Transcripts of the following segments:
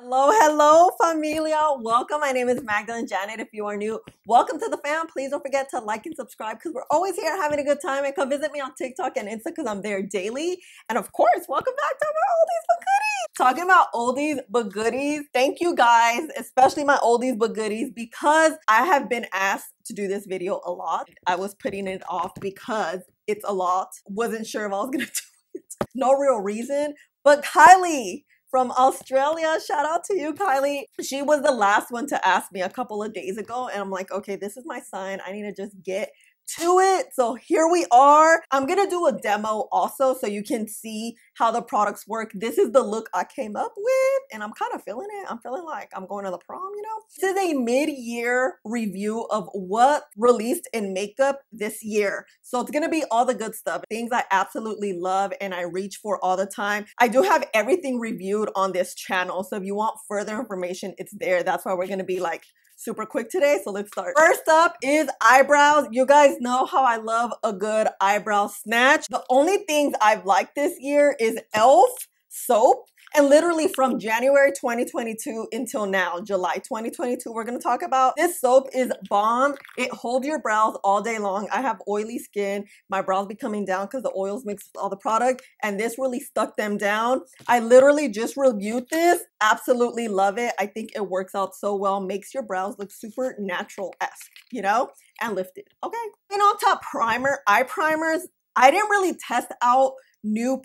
Hello, hello, familia. Welcome. My name is MagdalineJanet. If you are new, welcome to the fam. Please don't forget to like and subscribe because we're always here having a good time. And come visit me on TikTok and Insta because I'm there daily. And of course, welcome back to my oldies but goodies. Talking about oldies but goodies. Thank you guys, especially my oldies but goodies, because I have been asked to do this video a lot. I was putting it off because it's a lot. Wasn't sure if I was gonna do it. No real reason. But Kylie from Australia, shout out to you, Kylie. She was the last one to ask me a couple of days ago, and I'm like, okay, this is my sign. I need to just get to it. So here we are. I'm gonna do a demo also so you can see how the products work. This is the look I came up with, and I'm kind of feeling it. I'm feeling like I'm going to the prom, you know? This is a mid-year review of what released in makeup this year. So it's gonna be all the good stuff, things I absolutely love and I reach for all the time. I do have everything reviewed on this channel, so if you want further information, it's there. That's why we're gonna be like super quick today, so let's start. First up is eyebrows. You guys know how I love a good eyebrow snatch. The only things I've liked this year is e.l.f. soap. And literally from January 2022 until now, July 2022, we're gonna talk about. This soap is bomb. It holds your brows all day long. I have oily skin. My brows be coming down because the oils mixed with all the product, and this really stuck them down. I literally just reviewed this. Absolutely love it. I think it works out so well. Makes your brows look super natural-esque, you know, and lifted, okay? And on top, eye primers. I didn't really test out new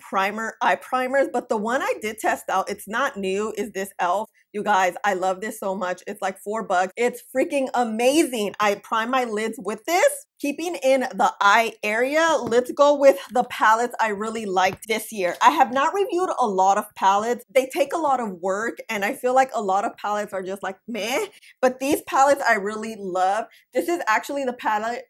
eye primers, but the one I did test out, it's not new, is this e.l.f. You guys, I love this so much. It's like $4. It's freaking amazing. I prime my lids with this. Keeping in the eye area, let's go with the palettes I really liked this year. I have not reviewed a lot of palettes. They take a lot of work, and I feel like a lot of palettes are just like meh, but these palettes I really love. This is actually the palette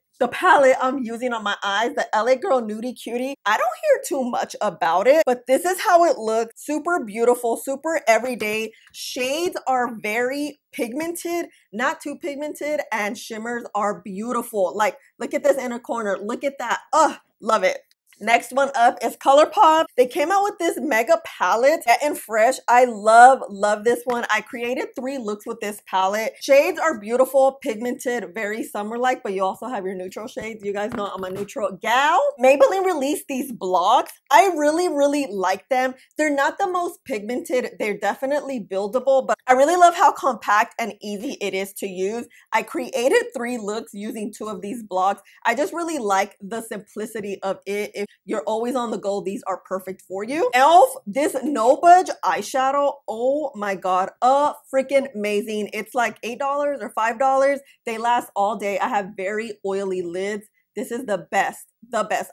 I'm using on my eyes, the LA Girl Nudie Cutie. I don't hear too much about it, but this is how it looks. Super beautiful, super everyday. Shades are very pigmented, not too pigmented, and shimmers are beautiful. Like, look at this inner corner. Look at that. Ugh, love it. Next one up is ColourPop. They came out with this mega palette, Wet and Fresh. I love this one. I created 3 looks with this palette. Shades are beautiful, pigmented, very summer-like, but you also have your neutral shades. You guys know I'm a neutral gal. Maybelline released these blocks. I really like them. They're not the most pigmented. They're definitely buildable, but I really love how compact and easy it is to use. I created 3 looks using 2 of these blocks. I just really like the simplicity of it. If you're always on the go, these are perfect for you. e.l.f. this No Budge eyeshadow, oh my god, freaking amazing. It's like $8 or $5. They last all day. I have very oily lids. This is the best.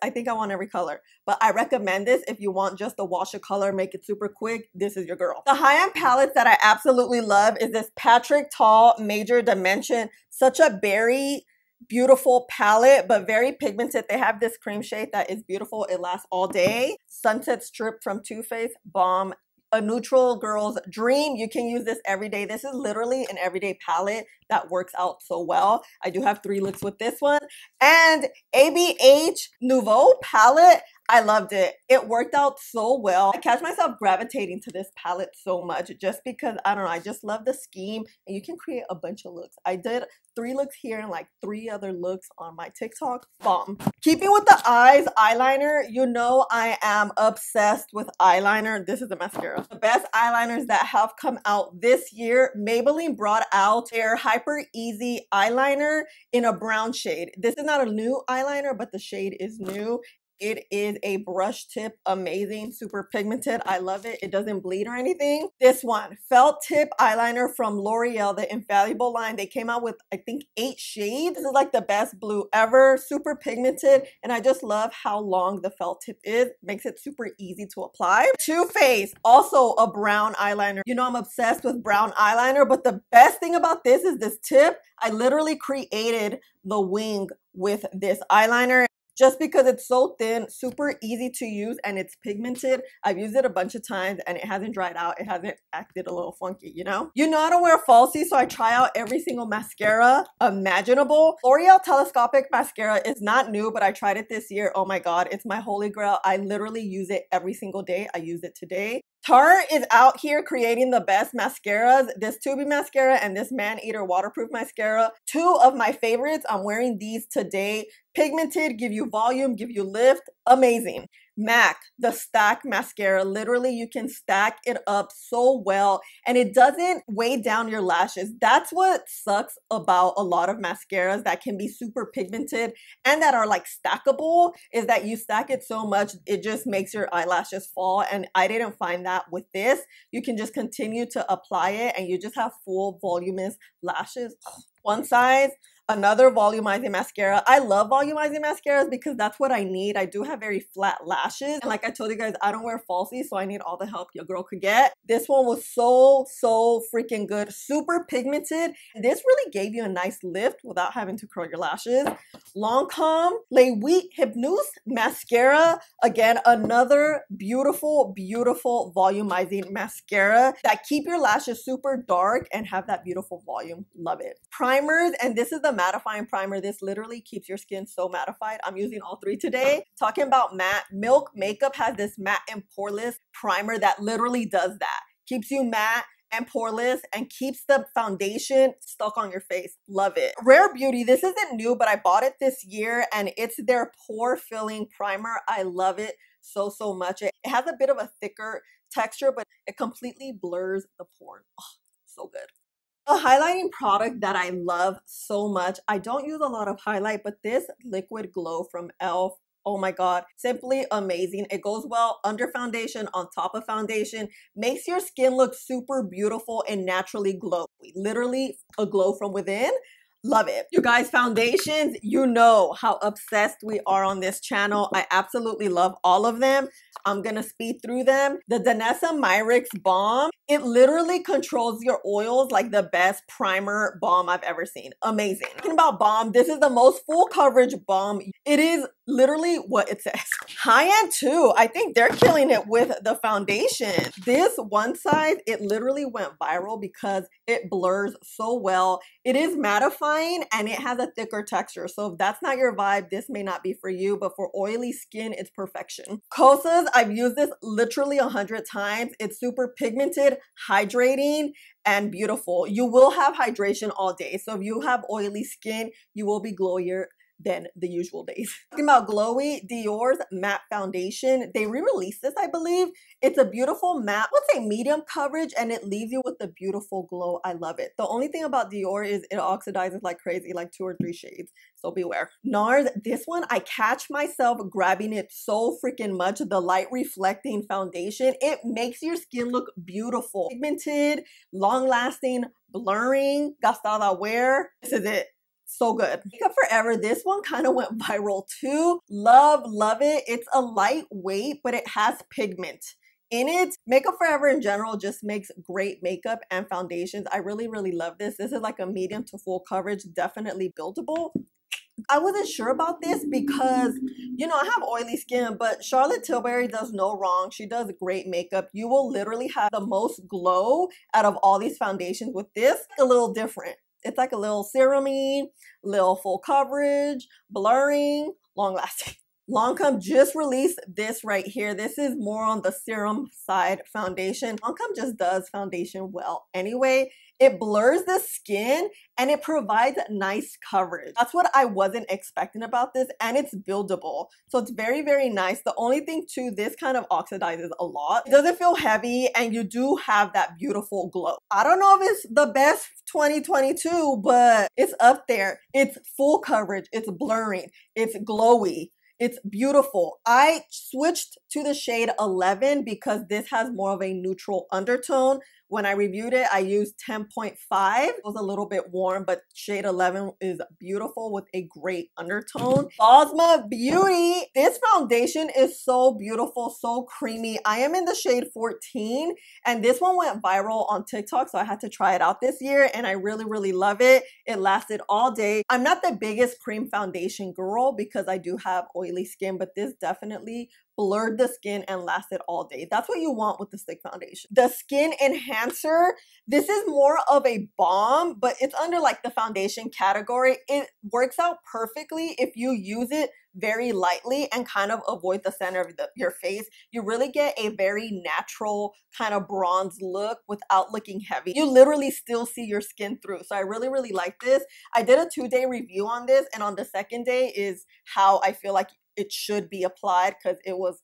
I think I want every color, but I recommend this if you want just a wash of color, make it super quick. This is your girl. The high-end palettes that I absolutely love is this Patrick Tall Major Dimension. Such a berry beautiful palette, but very pigmented. They have this cream shade that is beautiful. It lasts all day. Sunset Strip from Too Faced, bomb. A neutral girl's dream. You can use this every day. This is literally an everyday palette that works out so well. I do have 3 looks with this one. And ABH Nouveau palette, I loved it. It worked out so well. I catch myself gravitating to this palette so much just because, I don't know, I just love the scheme, and you can create a bunch of looks. I did 3 looks here and like 3 other looks on my TikTok. Bomb. Keeping with the eyes, eyeliner, you know I am obsessed with eyeliner. This is the mascara. The best eyeliners that have come out this year, Maybelline brought out their Hyper Easy eyeliner in a brown shade. This is not a new eyeliner, but the shade is new. It is a brush tip, amazing, super pigmented. I love it. It doesn't bleed or anything. This one, felt tip eyeliner from L'Oreal, the Infallible line. They came out with, I think, 8 shades. This is like the best blue ever, super pigmented, and I just love how long the felt tip is. Makes it super easy to apply. Too Faced, also a brown eyeliner. You know I'm obsessed with brown eyeliner, but the best thing about this is this tip. I literally created the wing with this eyeliner. Just because it's so thin, super easy to use, and it's pigmented. I've used it a bunch of times and it hasn't dried out. It hasn't acted a little funky, you know? You know I don't wear falsies, so I try out every single mascara imaginable. L'Oreal Telescopic Mascara is not new, but I tried it this year. Oh my god, it's my holy grail. I literally use it every single day. I use it today. Tarte is out here creating the best mascaras. This Tubi mascara and this Man Eater waterproof mascara. Two of my favorites. I'm wearing these today. Pigmented, give you volume, give you lift. Amazing. MAC, the stack mascara. Literally, you can stack it up so well and it doesn't weigh down your lashes. That's what sucks about a lot of mascaras that can be super pigmented and that are like stackable, is that you stack it so much, it just makes your eyelashes fall. And I didn't find that with this. You can just continue to apply it and you just have full voluminous lashes. One size. Another volumizing mascara. I love volumizing mascaras because that's what I need. I do have very flat lashes. And like I told you guys, I don't wear falsies, so I need all the help your girl could get. This one was so freaking good. Super pigmented. This really gave you a nice lift without having to curl your lashes. Lancome Les Huit Hypnose Mascara. Again, another beautiful volumizing mascara that keep your lashes super dark and have that beautiful volume. Love it. Primers, and this is the mattifying primer. This literally keeps your skin so mattified. I'm using all three today. Talking about matte, Milk Makeup has this matte and poreless primer that literally does that. Keeps you matte and poreless and keeps the foundation stuck on your face. Love it. Rare Beauty, this isn't new, but I bought it this year and it's their pore filling primer. I love it so much. It has a bit of a thicker texture, but it completely blurs the pores. Oh, so good. A highlighting product that I love so much. I don't use a lot of highlight, but this liquid glow from e.l.f., oh my god, simply amazing. It goes well under foundation, on top of foundation, makes your skin look super beautiful and naturally glowy. Literally a glow from within. Love it. You guys, foundations, you know how obsessed we are on this channel. I absolutely love all of them. I'm gonna speed through them. The Danessa Myricks Balm, it literally controls your oils like the best primer balm I've ever seen. Amazing. Talking about balm, this is the most full coverage balm. It is literally what it says. High-end too. I think they're killing it with the foundation. This one size, it literally went viral because it blurs so well. It is mattifying and it has a thicker texture. So if that's not your vibe, this may not be for you, but for oily skin, it's perfection. Kosas, I've used this literally 100 times. It's super pigmented, hydrating, and beautiful. You will have hydration all day. So if you have oily skin, you will be glowier than the usual days. Talking about glowy, Dior's matte foundation. They re-released this, I believe. It's a beautiful matte, let's say medium coverage, and it leaves you with a beautiful glow. I love it. The only thing about Dior is it oxidizes like crazy, like 2 or 3 shades. So beware. NARS, this one, I catch myself grabbing it so freaking much. The light reflecting foundation. It makes your skin look beautiful. Pigmented, long lasting, blurring, gastada wear. This is it. So good. Makeup Forever, this one kind of went viral too. Love it. It's a lightweight, but it has pigment in it. Makeup Forever in general just makes great makeup and foundations. I really love this. This is like a medium to full coverage, definitely buildable. I wasn't sure about this because, you know, I have oily skin, but Charlotte Tilbury does no wrong. She does great makeup. You will literally have the most glow out of all these foundations with this. A little different. It's like a little serum-y, little full coverage, blurring, long lasting. Lancome just released this right here. This is more on the serum side foundation. Lancome just does foundation well anyway. It blurs the skin and it provides nice coverage. That's what I wasn't expecting about this, and it's buildable. So it's very nice. The only thing too, this kind of oxidizes a lot. It doesn't feel heavy and you do have that beautiful glow. I don't know if it's the best 2022, but it's up there. It's full coverage, it's blurring, it's glowy. It's beautiful. I switched to the shade 11 because this has more of a neutral undertone. When I reviewed it, I used 10.5. It was a little bit warm, but shade 11 is beautiful with a great undertone. Huda Beauty. This foundation is so beautiful, so creamy. I am in the shade 14, and this one went viral on TikTok, so I had to try it out this year, and I really love it. It lasted all day. I'm not the biggest cream foundation girl because I do have oily skin, but this definitely blurred the skin and lasted all day. That's what you want with the stick foundation. The Skin Enhancer, this is more of a balm, but it's under like the foundation category. It works out perfectly if you use it very lightly and kind of avoid the center of your face. You really get a very natural kind of bronze look without looking heavy. You literally still see your skin through. So I really, really like this. I did a 2-day review on this, and on the second day is how I feel like it should be applied because it was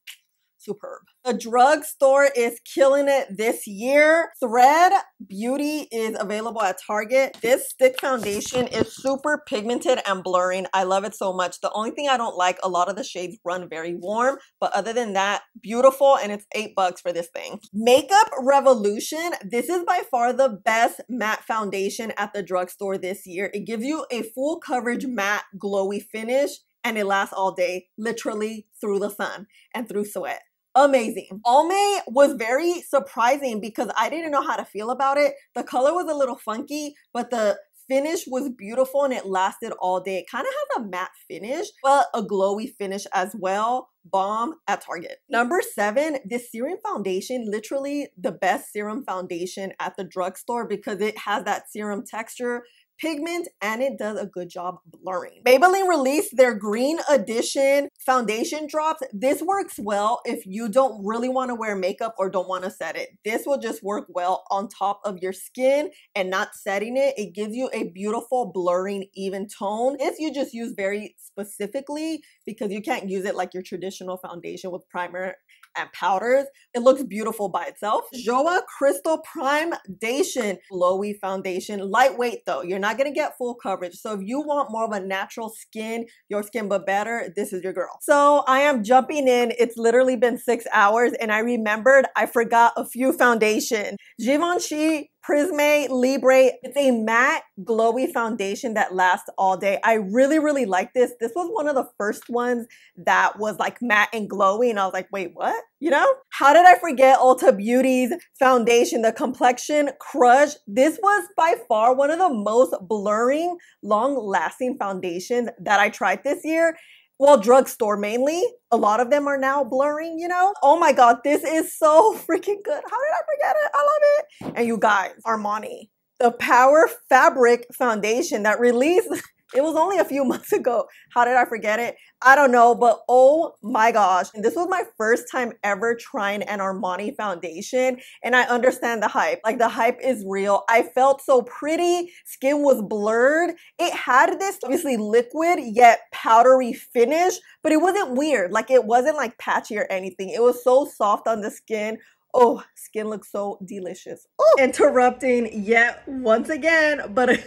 superb. The drugstore is killing it this year. Thread Beauty is available at Target. This stick foundation is super pigmented and blurring. I love it so much. The only thing I don't like, a lot of the shades run very warm, but other than that, beautiful, and it's $8 for this thing. Makeup Revolution. This is by far the best matte foundation at the drugstore this year. It gives you a full coverage matte glowy finish, and it lasts all day, literally through the sun and through sweat. Amazing. Ahhh was very surprising because I didn't know how to feel about it. The color was a little funky, but the finish was beautiful and it lasted all day. It kind of has a matte finish, but a glowy finish as well. Balm at Target. Number 7, this serum foundation, literally the best serum foundation at the drugstore because it has that serum texture, pigment, and it does a good job blurring. Maybelline released their green edition foundation drops. This works well if you don't really want to wear makeup or don't want to set it. This will just work well on top of your skin and not setting it. It gives you a beautiful blurring even tone. This you just use very specifically because you can't use it like your traditional foundation with primer and powders. It looks beautiful by itself. Joa Crystal Prime-dation glowy foundation. Lightweight though. You're not gonna get full coverage. So if you want more of a natural skin, your skin but better, this is your girl. So I am jumping in. It's literally been 6 hours and I remembered I forgot a few foundations. Givenchy Prisme Libre. It's a matte glowy foundation that lasts all day. I really, really like this. This was one of the first ones that was like matte and glowy, and I was like, wait, what? You know? How did I forget Ulta Beauty's foundation, the Complexion Crush? This was by far one of the most blurring, long-lasting foundations that I tried this year. Well, drugstore mainly. A lot of them are now blurring, you know? Oh my God, this is so freaking good. How did I forget it? I love it. And you guys, Armani, the Power Fabric Foundation that released, it was only a few months ago. How did I forget it? I don't know, but oh my gosh. And this was my first time ever trying an Armani foundation, and I understand the hype. Like, the hype is real. I felt so pretty. Skin was blurred. It had this obviously liquid yet powdery finish, but it wasn't weird. Like, it wasn't like patchy or anything. It was so soft on the skin. Oh, skin looks so delicious. Oh, interrupting yet once again, but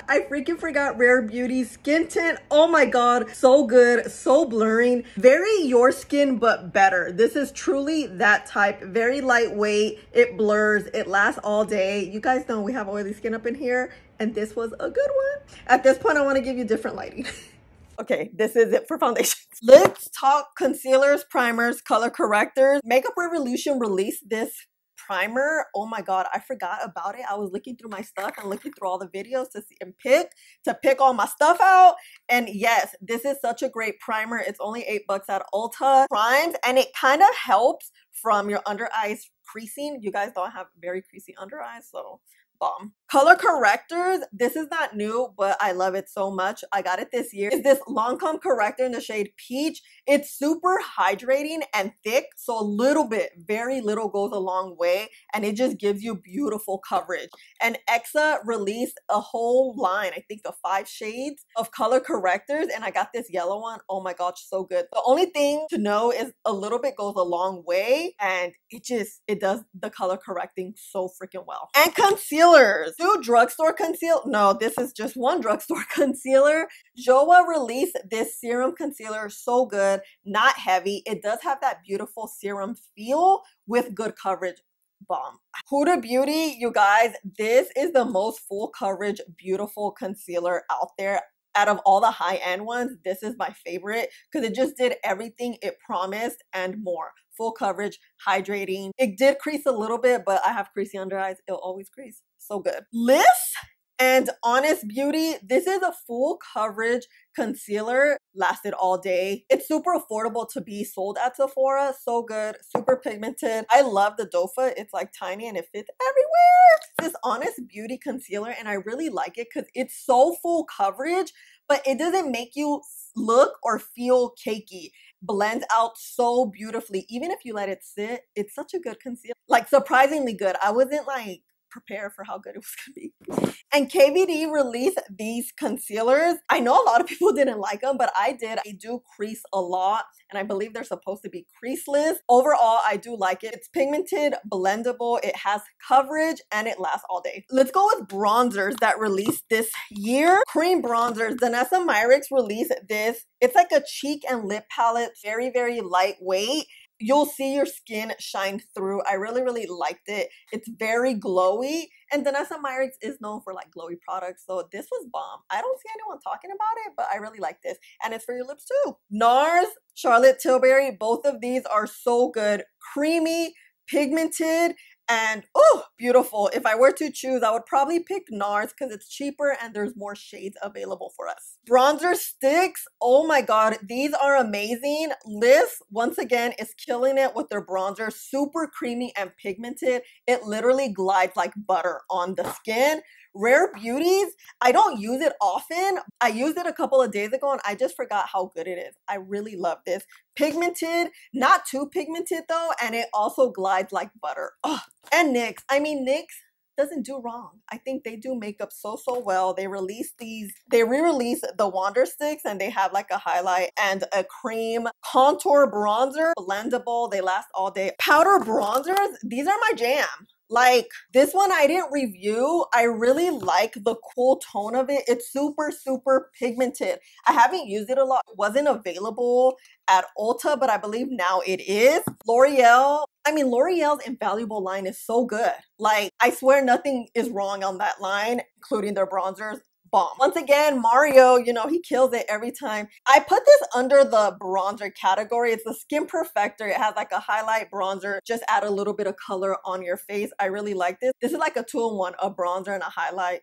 I freaking forgot Rare Beauty Skin Tint. Oh my God, so good, so blurring. Very your skin, but better. This is truly that type. Very lightweight, it blurs, it lasts all day. You guys know we have oily skin up in here, and this was a good one. At this point, I wanna give you different lighting. Okay, this is it for foundations. Let's talk concealers, primers, color correctors. Makeup Revolution released this primer. Oh my God, I forgot about it. I was looking through my stuff and looking through all the videos to see and pick all my stuff out. And yes, this is such a great primer. It's only $8 at Ulta. Primes, and it kind of helps from your under eyes creasing. You guys don't have very creasy under eyes, so bomb. Color correctors, this is not new, but I love it so much. I got it this year. It's this Lancome corrector in the shade Peach. It's super hydrating and thick, so a little bit, very little goes a long way, and it just gives you beautiful coverage. And EXA released a whole line, I think of 5 shades of color correctors, and I got this yellow one. Oh my gosh, so good. The only thing to know is a little bit goes a long way, and it does the color correcting so freaking well. And concealers. 2 drugstore conceal. No, this is just 1 drugstore concealer. Joa released this serum concealer, so good, not heavy. It does have that beautiful serum feel with good coverage. Bomb. Huda Beauty, you guys, this is the most full coverage, beautiful concealer out there. Out of all the high-end ones, this is my favorite because it just did everything it promised and more. Full coverage, hydrating. It did crease a little bit, but I have creasy under eyes. It'll always crease. So good. Liss And Honest Beauty, this is a full coverage concealer, lasted all day. It's super affordable to be sold at Sephora. So good, super pigmented. I love the doe foot. It's like tiny and it fits everywhere. This Honest Beauty concealer, and I really like it because it's so full coverage, but it doesn't make you look or feel cakey. Blends out so beautifully. Even if you let it sit, it's such a good concealer. Like surprisingly good. I wasn't like prepared for how good it was gonna be. And KVD released these concealers. I know a lot of people didn't like them, but I did. They do crease a lot, and I believe they're supposed to be creaseless. Overall, I do like it. It's pigmented, blendable, it has coverage, and it lasts all day. Let's go with bronzers that released this year. Cream bronzers. Danessa Myricks released this. It's like a cheek and lip palette, very, very lightweight. You'll see your skin shine through. I really, really liked it. It's very glowy. And Danessa Myricks is known for like glowy products. So this was bomb. I don't see anyone talking about it, but I really like this. And it's for your lips too. NARS, Charlotte Tilbury. Both of these are so good. Creamy, pigmented, and oh, beautiful. If I were to choose, I would probably pick NARS because it's cheaper and there's more shades available for us. Bronzer sticks, oh my god, these are amazing. Liz, once again, is killing it with their bronzer. Super creamy and pigmented. It literally glides like butter on the skin. Rare Beauties, I don't use it often. I used it a couple of days ago and I just forgot how good it is. I really love this. Pigmented, not too pigmented though, and it also glides like butter. Oh, and NYX, I mean NYX doesn't do wrong. I think they do makeup so well. They released these, they re-released the Wander Sticks, and they have like a highlight and a cream contour bronzer, blendable, they last all day. Powder bronzers, these are my jam. Like this one I didn't review. I really like the cool tone of it. It's super pigmented. I haven't used it a lot. It wasn't available at Ulta, but I believe now it is. L'Oreal. I mean, L'Oreal's Invaluable line is so good. Like, I swear nothing is wrong on that line, including their bronzers. Bomb. Once again, Mario, you know, he kills it every time. I put this under the bronzer category. It's the Skin Perfector. It has like a highlight bronzer. Just add a little bit of color on your face. I really like this. This is like a 2-in-1, a bronzer and a highlight.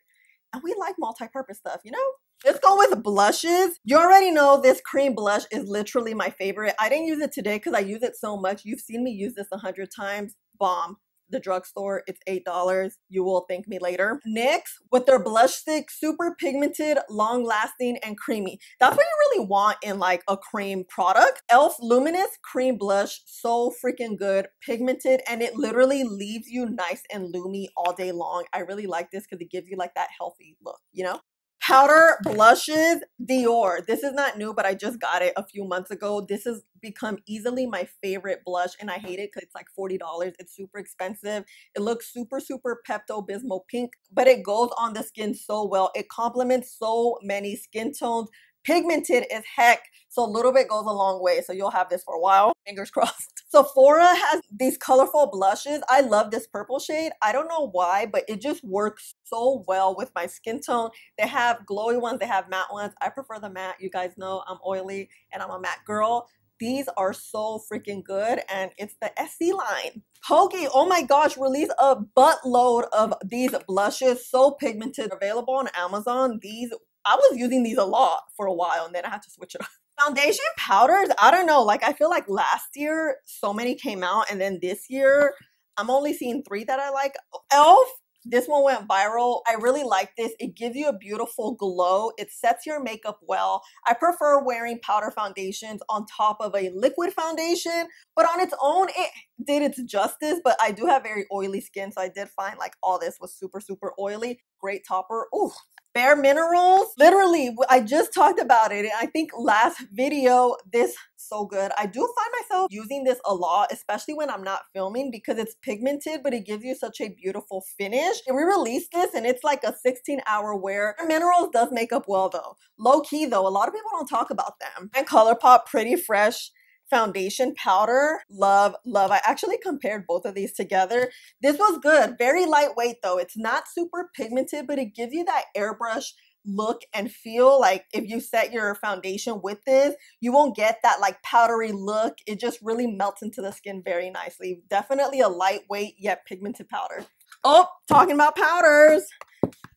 And we like multi-purpose stuff, you know? Let's go with blushes. You already know this cream blush is literally my favorite. I didn't use it today because I use it so much. You've seen me use this 100 times. Bomb. The drugstore, it's $8. You will thank me later. NYX with their blush stick, super pigmented, long lasting, and creamy. That's what you really want in like a cream product. e.l.f. Luminous cream blush, so freaking good, pigmented, and it literally leaves you nice and loomy all day long. I really like this because it gives you like that healthy look, you know? Powder blushes, Dior. This is not new, but I just got it a few months ago. This has become easily my favorite blush, and I hate it because it's like $40. It's super expensive. It looks super Pepto-Bismol pink, but it goes on the skin so well. It complements so many skin tones. Pigmented as heck, so a little bit goes a long way. So you'll have this for a while. Fingers crossed. Sephora has these colorful blushes. I love this purple shade. I don't know why, but it just works so well with my skin tone. They have glowy ones, they have matte ones. I prefer the matte. You guys know I'm oily and I'm a matte girl. These are so freaking good, and it's the SC line. Kokie, oh my gosh, released a buttload of these blushes, so pigmented, available on Amazon. These, I was using these a lot for a while, and then I had to switch it up. Foundation powders, I don't know, like I feel like last year so many came out, and then this year I'm only seeing 3 that I like. e.l.f. This one went viral. I really like this. It gives you a beautiful glow. It sets your makeup well. I prefer wearing powder foundations on top of a liquid foundation, but on its own, it did its justice. But I do have very oily skin, so I did find like all this was super oily. Great topper. Ooh. Bare Minerals, literally, I just talked about it. I think last video, this so good. I do find myself using this a lot, especially when I'm not filming, because it's pigmented, but it gives you such a beautiful finish. And we released this, and it's like a 16-hour wear. Bare Minerals does makeup well though. Low key though, a lot of people don't talk about them. And ColourPop Pretty Fresh foundation powder, love. I actually compared both of these together. This was good, very lightweight though. It's not super pigmented, but it gives you that airbrush look and feel. Like if you set your foundation with this, you won't get that like powdery look. It just really melts into the skin very nicely. Definitely a lightweight yet pigmented powder. Oh, talking about powders.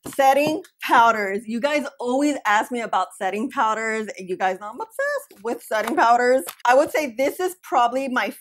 Setting powders. You guys always ask me about setting powders. You guys know I'm obsessed with setting powders. I would say this is probably my,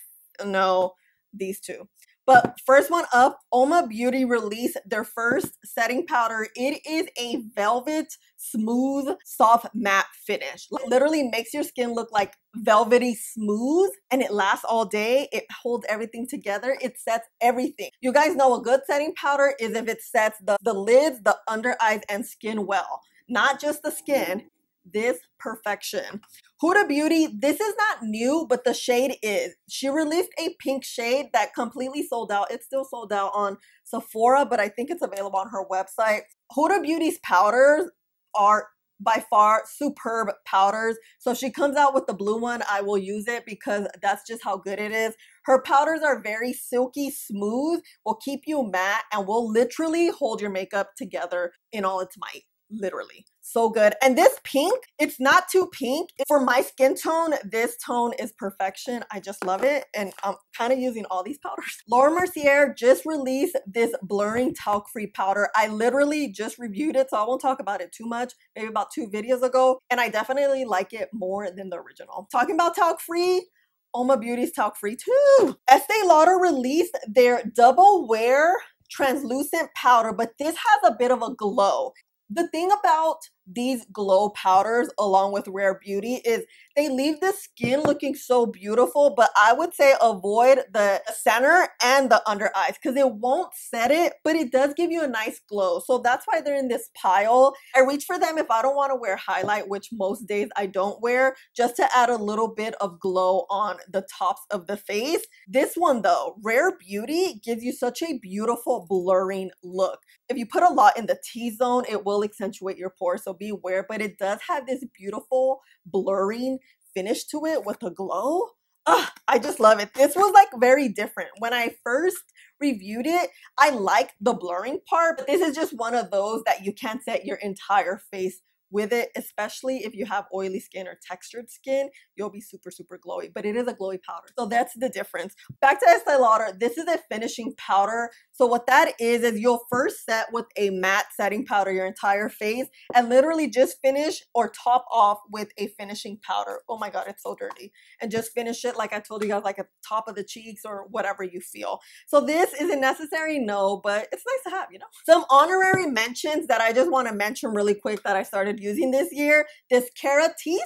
no, these two. But first one up, Huda Beauty released their first setting powder. It is a velvet, smooth, soft matte finish. Literally makes your skin look like velvety smooth, and it lasts all day. It holds everything together. It sets everything. You guys know a good setting powder is if it sets the lids, the under eyes, and skin well. Not just the skin. This perfection. Huda Beauty, this is not new, but the shade is. She released a pink shade that completely sold out. It's still sold out on Sephora, but I think it's available on her website. Huda Beauty's powders are by far superb powders. So if she comes out with the blue one, I will use it because that's just how good it is. Her powders are very silky smooth, will keep you matte, and will literally hold your makeup together in all its might. Literally so good. And this pink, it's not too pink. For my skin tone, this tone is perfection. I just love it, and I'm kind of using all these powders. Laura Mercier just released this blurring talc free powder. I literally just reviewed it, so I won't talk about it too much, maybe about 2 videos ago, and I definitely like it more than the original. Talking about talc free, Huda Beauty's talc free too. Estee Lauder released their double wear translucent powder, but this has a bit of a glow. The thing about these glow powders along with Rare Beauty is they leave the skin looking so beautiful, but I would say avoid the center and the under eyes because it won't set it, but it does give you a nice glow. So that's why they're in this pile. I reach for them if I don't want to wear highlight, which most days I don't wear, just to add a little bit of glow on the tops of the face. This one though, Rare Beauty, gives you such a beautiful blurring look. If you put a lot in the T-zone, it will accentuate your pores, so beware, but it does have this beautiful blurring finish to it with a glow. I just love it. This was like very different. When I first reviewed it, I liked the blurring part, but this is just one of those that you can't set your entire face with it, especially if you have oily skin or textured skin. You'll be super, super glowy, but it is a glowy powder. So that's the difference. Back to Estee Lauder, this is a finishing powder. So what that is you'll first set with a matte setting powder your entire face and literally just finish or top off with a finishing powder. Oh my God, it's so dirty. And just finish it, like I told you guys, like at the top of the cheeks or whatever you feel. So this isn't necessary, no, but it's nice to have, you know. Some honorary mentions that I just want to mention really quick that I started using this year. This Keratis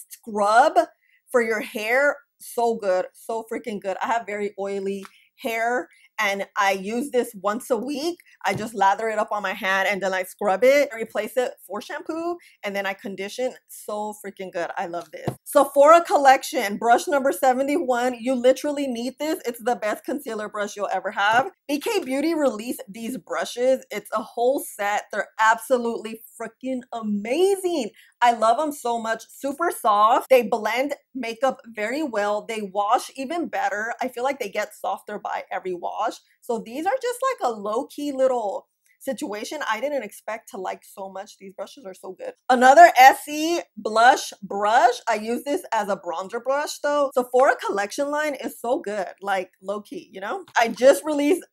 scrub for your hair. So good, so freaking good. I have very oily hair and I use this once a week. I just lather it up on my hand and then I scrub it, replace it for shampoo, and then I condition. So freaking good. I love this. Sephora collection, brush number 71. You literally need this. It's the best concealer brush you'll ever have. BK Beauty released these brushes. It's a whole set. They're absolutely freaking amazing. I love them so much. Super soft. They blend makeup very well. They wash even better. I feel like they get softer by every wash. So these are just like a low-key little situation I didn't expect to like so much. These brushes are so good. Another Essie blush brush. I use this as a bronzer brush though. Sephora collection line is so good, like low-key, you know. I just reviewed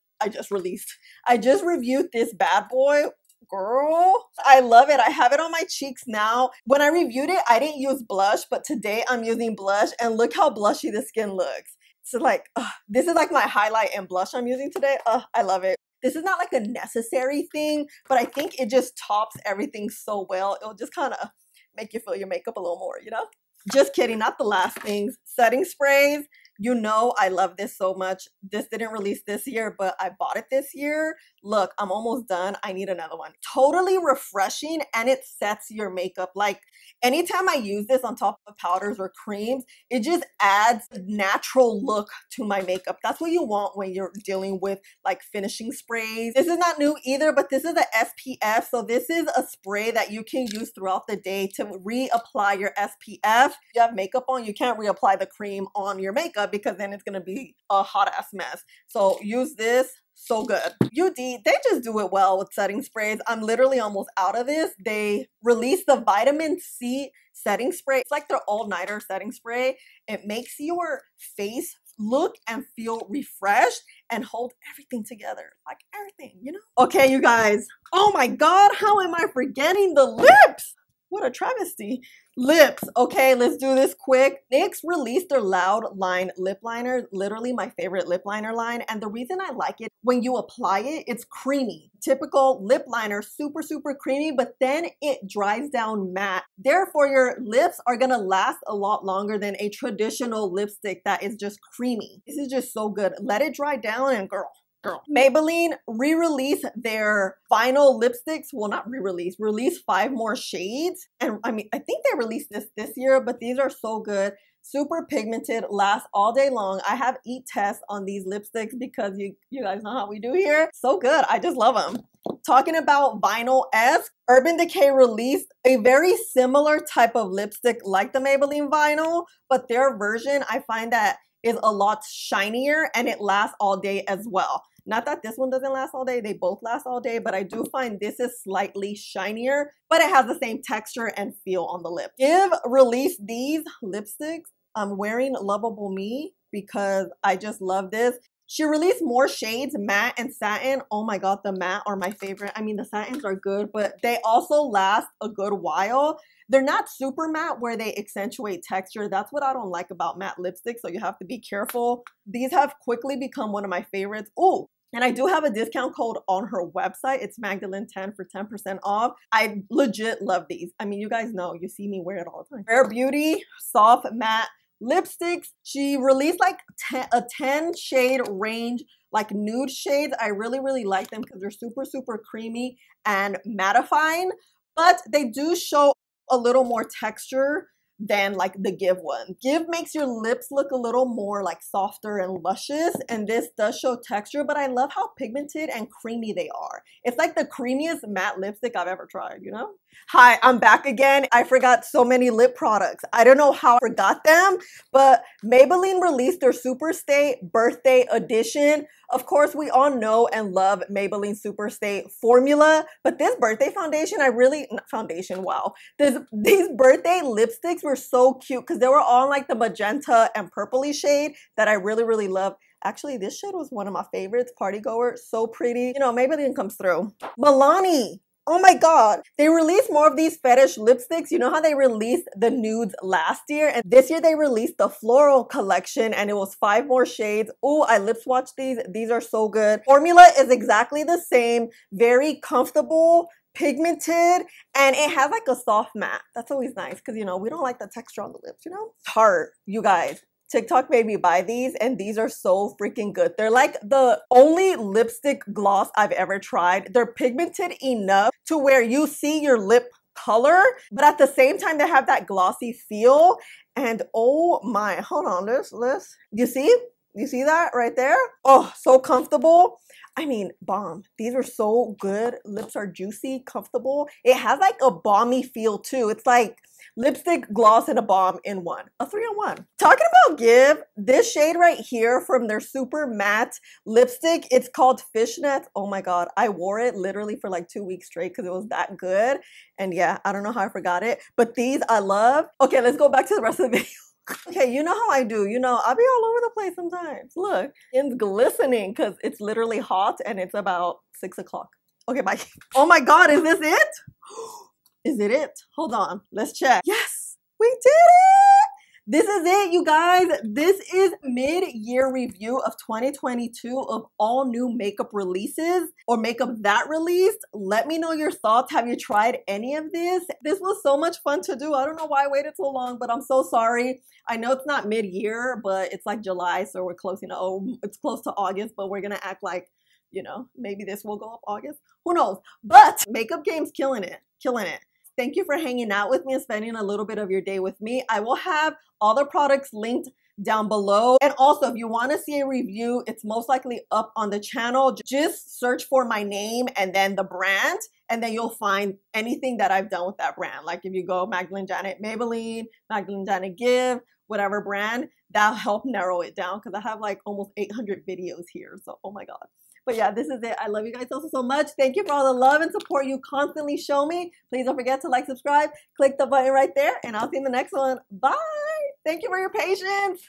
this bad boy. Girl, I love it. I have it on my cheeks now. When I reviewed it, I didn't use blush, but today I'm using blush and look how blushy the skin looks. So like, this is like my highlight and blush I'm using today. I love it. This is not like a necessary thing, but I think it just tops everything so well. It'll just kind of make you feel your makeup a little more, you know? Just kidding, not the last things. Setting sprays. You know I love this so much. This didn't release this year, but I bought it this year. Look, I'm almost done. I need another one. Totally refreshing, and it sets your makeup. Like anytime I use this on top of powders or creams, it just adds a natural look to my makeup. That's what you want when you're dealing with like finishing sprays. This is not new either, but this is a SPF. So this is a spray that you can use throughout the day to reapply your SPF. If you have makeup on, you can't reapply the cream on your makeup because then it's gonna be a hot ass mess. So use this. So good. UD, they just do it well with setting sprays. I'm literally almost out of this. They released the vitamin C setting spray. It's like their all-nighter setting spray. It makes your face look and feel refreshed and hold everything together. Like everything, you know? Okay, you guys, Oh my God, how am I forgetting the lips? What a travesty. Lips. Okay, let's do this quick. NYX released their Loud Line lip liner, literally my favorite lip liner line. And the reason I like it, when you apply it, it's creamy. Typical lip liner, super, super creamy, but then it dries down matte. Therefore, your lips are gonna last a lot longer than a traditional lipstick that is just creamy. This is just so good. Let it dry down and girl. Maybelline re-released their vinyl lipsticks. Well, not release 5 more shades. And I mean, I think they released this year, but these are so good. Super pigmented, last all day long. I have eat tests on these lipsticks because you guys know how we do here. So good, I just love them. Talking about vinyl-esque, Urban Decay released a very similar type of lipstick like the Maybelline vinyl, but their version I find that is a lot shinier and it lasts all day as well. Not that this one doesn't last all day, they both last all day, but I do find this is slightly shinier, but it has the same texture and feel on the lip. Give released these lipsticks. I'm wearing Lovable Me because I just love this. She released more shades, matte and satin. Oh my God, the matte are my favorite. I mean, the satins are good, but they also last a good while. They're not super matte where they accentuate texture. That's what I don't like about matte lipsticks, so you have to be careful. These have quickly become one of my favorites. Oh, and I do have a discount code on her website. It's Magdalene10 for 10% off. I legit love these. I mean, you guys know, you see me wear it all the time. Rare Beauty Soft Matte Lipsticks. She released like a 10 shade range, like nude shades. I really, really like them because they're super, super creamy and mattifying, but they do show a little more texture than like the Give one. Give makes your lips look a little more like softer and luscious, and this does show texture, but I love how pigmented and creamy they are. It's like the creamiest matte lipstick I've ever tried, you know? Hi, I'm back again. I forgot so many lip products. I don't know how I forgot them, but Maybelline released their Superstay Birthday Edition. Of course, we all know and love Maybelline Superstay formula, but this birthday foundation, wow. These birthday lipsticks were so cute because they were all like the magenta and purpley shade that I really, really love. Actually, this shade was one of my favorites, Party Goer, so pretty. You know, Maybelline comes through. Milani. Oh my God, they released more of these fetish lipsticks. You know how they released the nudes last year? And this year they released the floral collection and it was 5 more shades. Oh, I lip swatched these. These are so good. Formula is exactly the same, very comfortable, pigmented, and it has like a soft matte. That's always nice because, you know, we don't like the texture on the lips, you know? Tarte, you guys. TikTok made me buy these and these are so freaking good. They're like the only lipstick gloss I've ever tried. They're pigmented enough to where you see your lip color, but at the same time they have that glossy feel. And oh my, hold on, this, you see that right there? Oh, so comfortable. I mean, bomb. These are so good. Lips are juicy, comfortable. It has like a balmy feel too. It's like lipstick, gloss, and a balm in one. A 3-in-1. Talking about Give, this shade right here from their super matte lipstick, it's called Fishnet. Oh my God, I wore it literally for like 2 weeks straight because it was that good. And yeah, I don't know how I forgot it, but these I love. Okay, let's go back to the rest of the video. Okay, you know how I do. You know, I'll be all over the place sometimes. Look, it's glistening because it's literally hot and it's about 6 o'clock. Okay, bye. Oh my God, is this it? Is it it? Hold on, let's check. Yes, we did it! This is it, you guys. This is mid-year review of 2022 of all new makeup releases or makeup that released. Let me know your thoughts. Have you tried any of this? This was so much fun to do. I don't know why I waited so long, but I'm so sorry. I know it's not mid-year, but it's like July, so we're close, you know, it's close to August, but we're gonna act like, you know, maybe this will go up August. Who knows? But Makeup Game's killing it, killing it. Thank you for hanging out with me and spending a little bit of your day with me. I will have all the products linked down below. And also, if you want to see a review, it's most likely up on the channel. Just search for my name and then the brand, and then you'll find anything that I've done with that brand. Like if you go MagdalineJanet Maybelline, MagdalineJanet Give, whatever brand, that'll help narrow it down because I have like almost 800 videos here. So, oh my God. But yeah, this is it. I love you guys so, so much. Thank you for all the love and support you constantly show me. Please don't forget to like, subscribe, click the button right there, and I'll see you in the next one. Bye. Thank you for your patience.